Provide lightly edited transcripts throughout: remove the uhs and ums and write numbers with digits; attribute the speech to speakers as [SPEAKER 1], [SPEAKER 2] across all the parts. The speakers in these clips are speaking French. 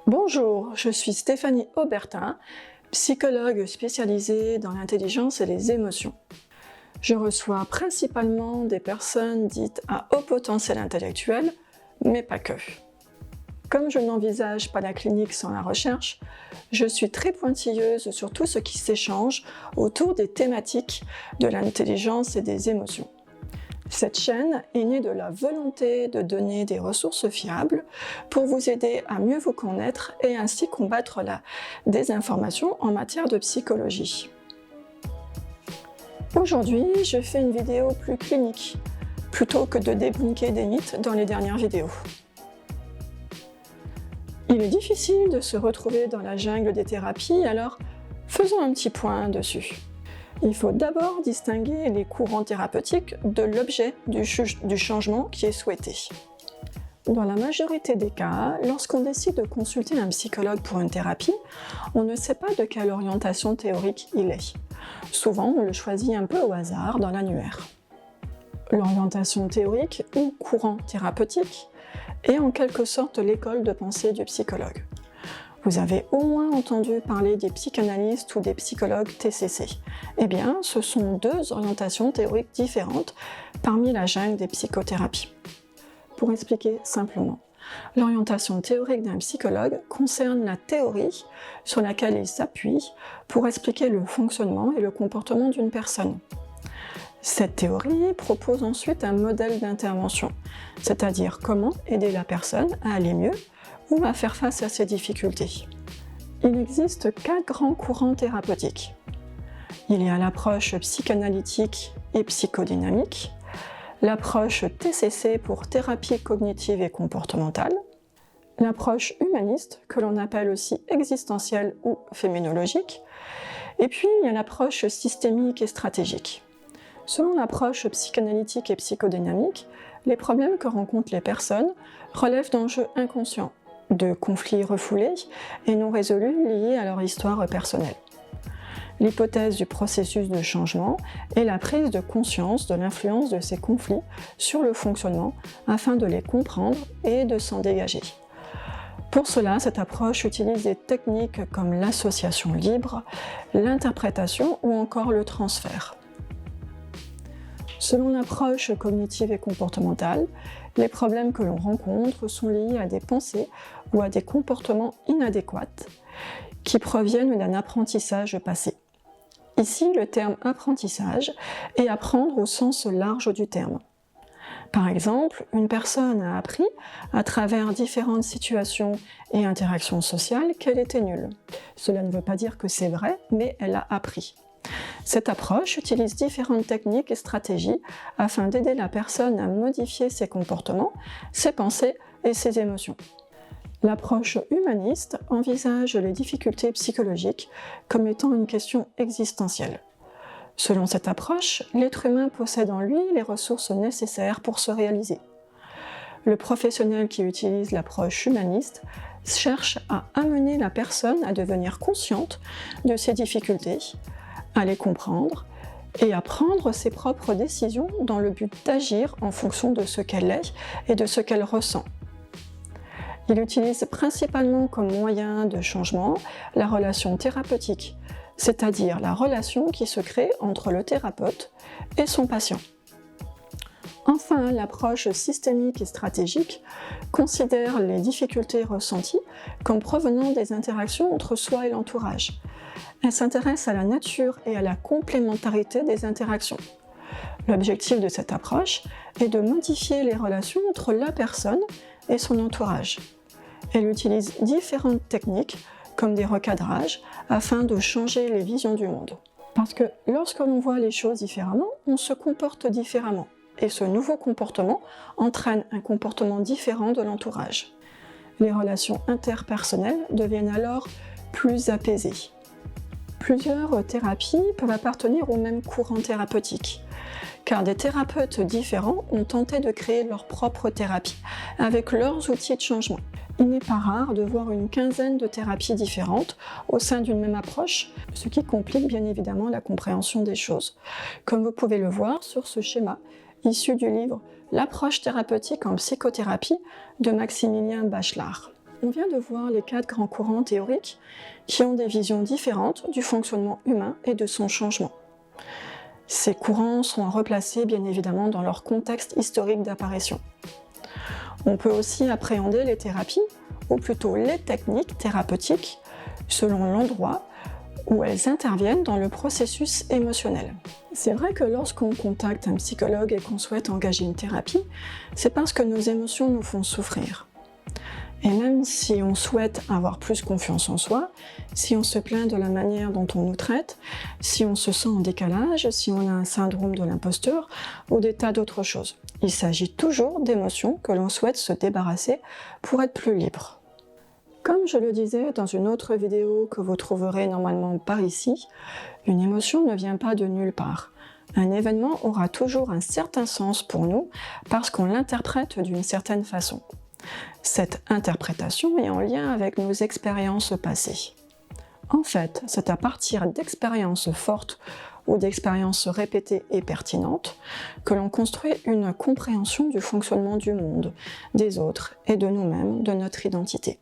[SPEAKER 1] Bonjour, je suis Stéphanie Aubertin, psychologue spécialisée dans l'intelligence et les émotions. Je reçois principalement des personnes dites à haut potentiel intellectuel, mais pas que. Comme je n'envisage pas la clinique sans la recherche, je suis très pointilleuse sur tout ce qui s'échange autour des thématiques de l'intelligence et des émotions. Cette chaîne est née de la volonté de donner des ressources fiables pour vous aider à mieux vous connaître et ainsi combattre la désinformation en matière de psychologie. Aujourd'hui, je fais une vidéo plus clinique, plutôt que de débunker des mythes dans les dernières vidéos. Il est difficile de se retrouver dans la jungle des thérapies, alors faisons un petit point dessus. Il faut d'abord distinguer les courants thérapeutiques de l'objet du changement qui est souhaité. Dans la majorité des cas, lorsqu'on décide de consulter un psychologue pour une thérapie, on ne sait pas de quelle orientation théorique il est. Souvent, on le choisit un peu au hasard dans l'annuaire. L'orientation théorique ou courant thérapeutique est en quelque sorte l'école de pensée du psychologue. Vous avez au moins entendu parler des psychanalystes ou des psychologues TCC. Eh bien, ce sont deux orientations théoriques différentes parmi la jungle des psychothérapies. Pour expliquer simplement, l'orientation théorique d'un psychologue concerne la théorie sur laquelle il s'appuie pour expliquer le fonctionnement et le comportement d'une personne. Cette théorie propose ensuite un modèle d'intervention, c'est-à-dire comment aider la personne à aller mieux ou à faire face à ses difficultés. Il existe 4 grands courants thérapeutiques. Il y a l'approche psychanalytique et psychodynamique, l'approche TCC pour thérapie cognitive et comportementale, l'approche humaniste, que l'on appelle aussi existentielle ou phénoménologique, et puis il y a l'approche systémique et stratégique. Selon l'approche psychanalytique et psychodynamique, les problèmes que rencontrent les personnes relèvent d'enjeux inconscients, de conflits refoulés et non résolus liés à leur histoire personnelle. L'hypothèse du processus de changement est la prise de conscience de l'influence de ces conflits sur le fonctionnement afin de les comprendre et de s'en dégager. Pour cela, cette approche utilise des techniques comme l'association libre, l'interprétation ou encore le transfert. Selon l'approche cognitive et comportementale, les problèmes que l'on rencontre sont liés à des pensées ou à des comportements inadéquats qui proviennent d'un apprentissage passé. Ici, le terme apprentissage est apprendre au sens large du terme. Par exemple, une personne a appris, à travers différentes situations et interactions sociales, qu'elle était nulle. Cela ne veut pas dire que c'est vrai, mais elle a appris. Cette approche utilise différentes techniques et stratégies afin d'aider la personne à modifier ses comportements, ses pensées et ses émotions. L'approche humaniste envisage les difficultés psychologiques comme étant une question existentielle. Selon cette approche, l'être humain possède en lui les ressources nécessaires pour se réaliser. Le professionnel qui utilise l'approche humaniste cherche à amener la personne à devenir consciente de ses difficultés, à les comprendre et à prendre ses propres décisions dans le but d'agir en fonction de ce qu'elle est et de ce qu'elle ressent. Il utilise principalement comme moyen de changement la relation thérapeutique, c'est-à-dire la relation qui se crée entre le thérapeute et son patient. Enfin, l'approche systémique et stratégique considère les difficultés ressenties comme provenant des interactions entre soi et l'entourage. Elle s'intéresse à la nature et à la complémentarité des interactions. L'objectif de cette approche est de modifier les relations entre la personne et son entourage. Elle utilise différentes techniques, comme des recadrages, afin de changer les visions du monde. Parce que lorsque l'on voit les choses différemment, on se comporte différemment. Et ce nouveau comportement entraîne un comportement différent de l'entourage. Les relations interpersonnelles deviennent alors plus apaisées. Plusieurs thérapies peuvent appartenir au même courant thérapeutique, car des thérapeutes différents ont tenté de créer leur propre thérapie avec leurs outils de changement. Il n'est pas rare de voir une quinzaine de thérapies différentes au sein d'une même approche, ce qui complique bien évidemment la compréhension des choses. Comme vous pouvez le voir sur ce schéma, issu du livre « L'approche thérapeutique en psychothérapie » de Maximilien Bachelard. On vient de voir les 4 grands courants théoriques qui ont des visions différentes du fonctionnement humain et de son changement. Ces courants sont à replacer bien évidemment dans leur contexte historique d'apparition. On peut aussi appréhender les thérapies, ou plutôt les techniques thérapeutiques, selon l'endroit où elles interviennent dans le processus émotionnel. C'est vrai que lorsqu'on contacte un psychologue et qu'on souhaite engager une thérapie, c'est parce que nos émotions nous font souffrir. Et même si on souhaite avoir plus confiance en soi, si on se plaint de la manière dont on nous traite, si on se sent en décalage, si on a un syndrome de l'imposteur ou des tas d'autres choses, il s'agit toujours d'émotions que l'on souhaite se débarrasser pour être plus libre. Comme je le disais dans une autre vidéo que vous trouverez normalement par ici, une émotion ne vient pas de nulle part. Un événement aura toujours un certain sens pour nous parce qu'on l'interprète d'une certaine façon. Cette interprétation est en lien avec nos expériences passées. En fait, c'est à partir d'expériences fortes ou d'expériences répétées et pertinentes que l'on construit une compréhension du fonctionnement du monde, des autres et de nous-mêmes, de notre identité.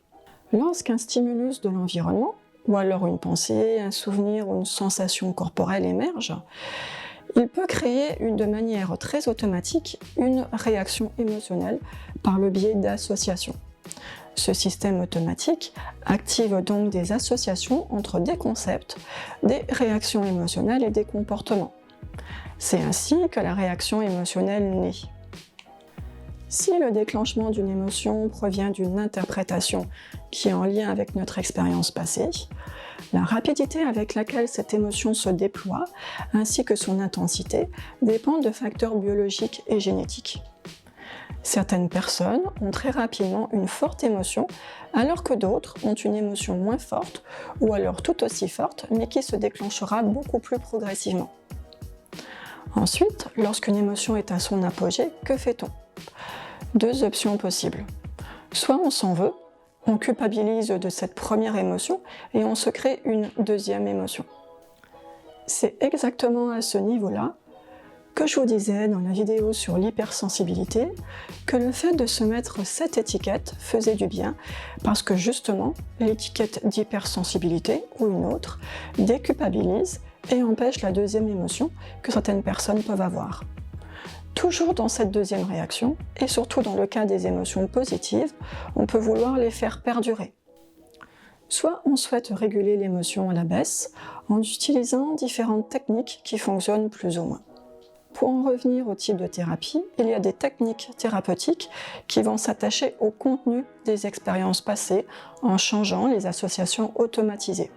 [SPEAKER 1] Lorsqu'un stimulus de l'environnement, ou alors une pensée, un souvenir ou une sensation corporelle émerge, il peut créer de manière très automatique une réaction émotionnelle par le biais d'associations. Ce système automatique active donc des associations entre des concepts, des réactions émotionnelles et des comportements. C'est ainsi que la réaction émotionnelle naît. Si le déclenchement d'une émotion provient d'une interprétation qui est en lien avec notre expérience passée, la rapidité avec laquelle cette émotion se déploie, ainsi que son intensité, dépend de facteurs biologiques et génétiques. Certaines personnes ont très rapidement une forte émotion, alors que d'autres ont une émotion moins forte, ou alors tout aussi forte, mais qui se déclenchera beaucoup plus progressivement. Ensuite, lorsqu'une émotion est à son apogée, que fait-on ? 2 options possibles. Soit on s'en veut, on culpabilise de cette première émotion et on se crée une deuxième émotion. C'est exactement à ce niveau-là que je vous disais dans la vidéo sur l'hypersensibilité que le fait de se mettre cette étiquette faisait du bien parce que justement l'étiquette d'hypersensibilité ou une autre déculpabilise et empêche la deuxième émotion que certaines personnes peuvent avoir. Toujours dans cette deuxième réaction, et surtout dans le cas des émotions positives, on peut vouloir les faire perdurer. Soit on souhaite réguler l'émotion à la baisse en utilisant différentes techniques qui fonctionnent plus ou moins. Pour en revenir au type de thérapie, il y a des techniques thérapeutiques qui vont s'attacher au contenu des expériences passées en changeant les associations automatisées.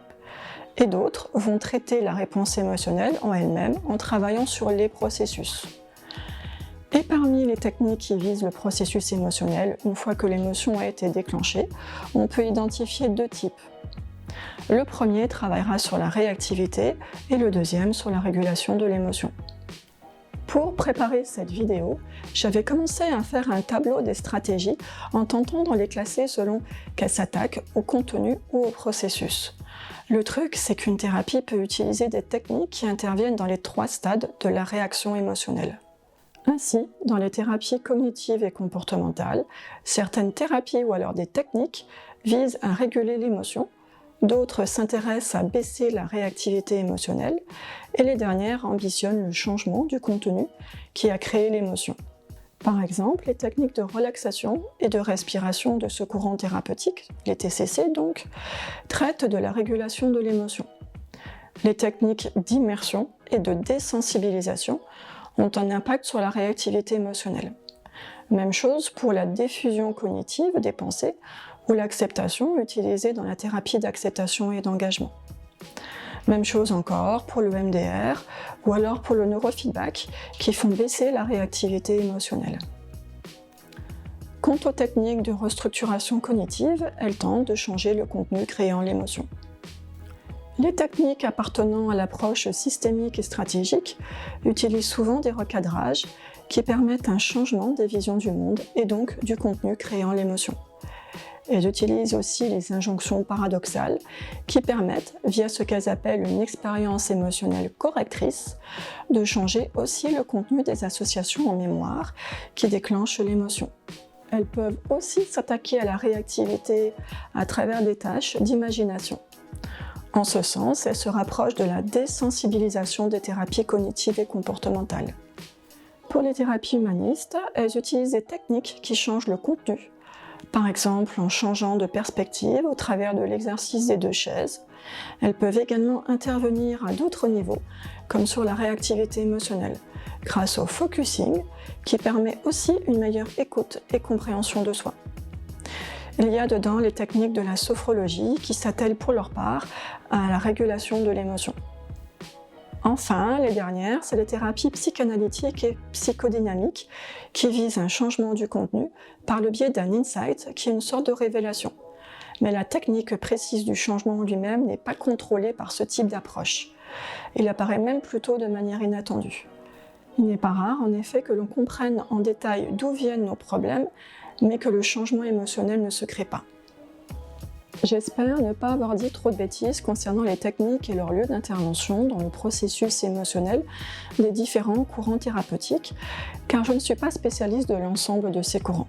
[SPEAKER 1] Et d'autres vont traiter la réponse émotionnelle en elle-même en travaillant sur les processus. Et parmi les techniques qui visent le processus émotionnel, une fois que l'émotion a été déclenchée, on peut identifier 2 types. Le premier travaillera sur la réactivité et le deuxième sur la régulation de l'émotion. Pour préparer cette vidéo, j'avais commencé à faire un tableau des stratégies en tentant de les classer selon qu'elles s'attaquent au contenu ou au processus. Le truc, c'est qu'une thérapie peut utiliser des techniques qui interviennent dans les 3 stades de la réaction émotionnelle. Ainsi, dans les thérapies cognitives et comportementales, certaines thérapies ou alors des techniques visent à réguler l'émotion, d'autres s'intéressent à baisser la réactivité émotionnelle, et les dernières ambitionnent le changement du contenu qui a créé l'émotion. Par exemple, les techniques de relaxation et de respiration de ce courant thérapeutique, les TCC donc, traitent de la régulation de l'émotion. Les techniques d'immersion et de désensibilisation ont un impact sur la réactivité émotionnelle. Même chose pour la diffusion cognitive des pensées ou l'acceptation utilisée dans la thérapie d'acceptation et d'engagement. Même chose encore pour le MDR ou alors pour le neurofeedback qui font baisser la réactivité émotionnelle. Quant aux techniques de restructuration cognitive, elles tentent de changer le contenu créant l'émotion. Les techniques appartenant à l'approche systémique et stratégique utilisent souvent des recadrages qui permettent un changement des visions du monde et donc du contenu créant l'émotion. Elles utilisent aussi les injonctions paradoxales qui permettent, via ce qu'elles appellent une expérience émotionnelle correctrice, de changer aussi le contenu des associations en mémoire qui déclenchent l'émotion. elles peuvent aussi s'attaquer à la réactivité à travers des tâches d'imagination. En ce sens, elles se rapprochent de la désensibilisation des thérapies cognitives et comportementales. Pour les thérapies humanistes, elles utilisent des techniques qui changent le contenu, par exemple en changeant de perspective au travers de l'exercice des 2 chaises. Elles peuvent également intervenir à d'autres niveaux, comme sur la réactivité émotionnelle, grâce au focusing, qui permet aussi une meilleure écoute et compréhension de soi. Il y a dedans les techniques de la sophrologie qui s'attellent pour leur part à la régulation de l'émotion. Enfin, les dernières, c'est les thérapies psychanalytiques et psychodynamiques qui visent un changement du contenu par le biais d'un insight qui est une sorte de révélation. Mais la technique précise du changement lui-même n'est pas contrôlée par ce type d'approche. Il apparaît même plutôt de manière inattendue. Il n'est pas rare, en effet, que l'on comprenne en détail d'où viennent nos problèmes, mais que le changement émotionnel ne se crée pas. J'espère ne pas avoir dit trop de bêtises concernant les techniques et leur lieu d'intervention dans le processus émotionnel des différents courants thérapeutiques, car je ne suis pas spécialiste de l'ensemble de ces courants.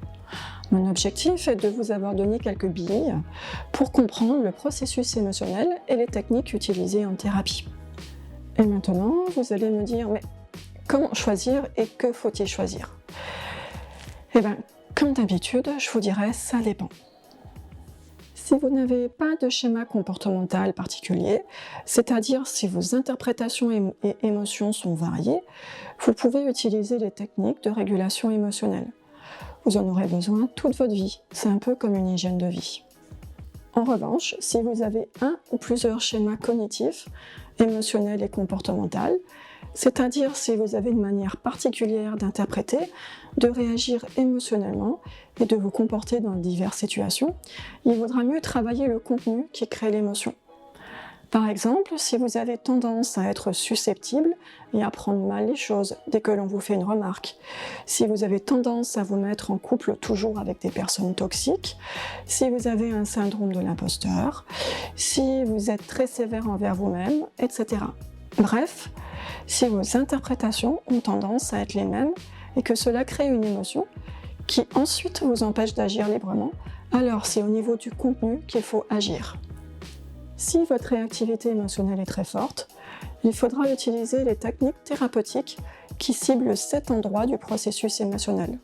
[SPEAKER 1] Mon objectif est de vous avoir donné quelques billes pour comprendre le processus émotionnel et les techniques utilisées en thérapie. Et maintenant, vous allez me dire, mais comment choisir et que faut-il choisir? Eh bien, comme d'habitude, je vous dirais, ça dépend. Si vous n'avez pas de schéma comportemental particulier, c'est-à-dire si vos interprétations et émotions sont variées, vous pouvez utiliser les techniques de régulation émotionnelle. Vous en aurez besoin toute votre vie, c'est un peu comme une hygiène de vie. En revanche, si vous avez un ou plusieurs schémas cognitifs, émotionnels et comportementaux, c'est-à-dire si vous avez une manière particulière d'interpréter, de réagir émotionnellement et de vous comporter dans diverses situations, il vaudra mieux travailler le contenu qui crée l'émotion. Par exemple, si vous avez tendance à être susceptible et à prendre mal les choses dès que l'on vous fait une remarque, si vous avez tendance à vous mettre en couple toujours avec des personnes toxiques, si vous avez un syndrome de l'imposteur, si vous êtes très sévère envers vous-même, etc. Bref, si vos interprétations ont tendance à être les mêmes et que cela crée une émotion qui ensuite vous empêche d'agir librement, alors c'est au niveau du contenu qu'il faut agir. Si votre réactivité émotionnelle est très forte, il faudra utiliser les techniques thérapeutiques qui ciblent cet endroit du processus émotionnel.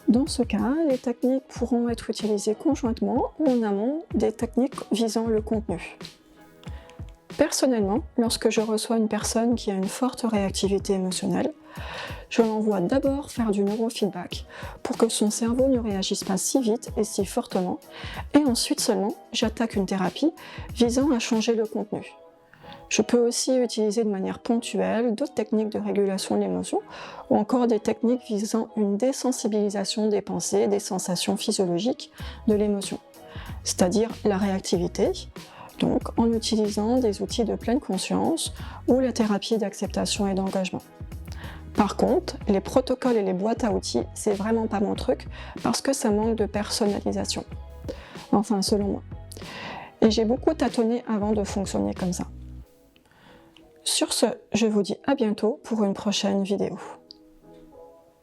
[SPEAKER 1] Dans ce cas, les techniques pourront être utilisées conjointement ou en amont des techniques visant le contenu. Personnellement, lorsque je reçois une personne qui a une forte réactivité émotionnelle, je l'envoie d'abord faire du neurofeedback pour que son cerveau ne réagisse pas si vite et si fortement, et ensuite seulement j'attaque une thérapie visant à changer le contenu. Je peux aussi utiliser de manière ponctuelle d'autres techniques de régulation de l'émotion ou encore des techniques visant une désensibilisation des pensées, des sensations physiologiques de l'émotion, c'est-à-dire la réactivité, donc en utilisant des outils de pleine conscience ou la thérapie d'acceptation et d'engagement. Par contre, les protocoles et les boîtes à outils, c'est vraiment pas mon truc parce que ça manque de personnalisation. Enfin, selon moi. Et j'ai beaucoup tâtonné avant de fonctionner comme ça. Sur ce, je vous dis à bientôt pour une prochaine vidéo.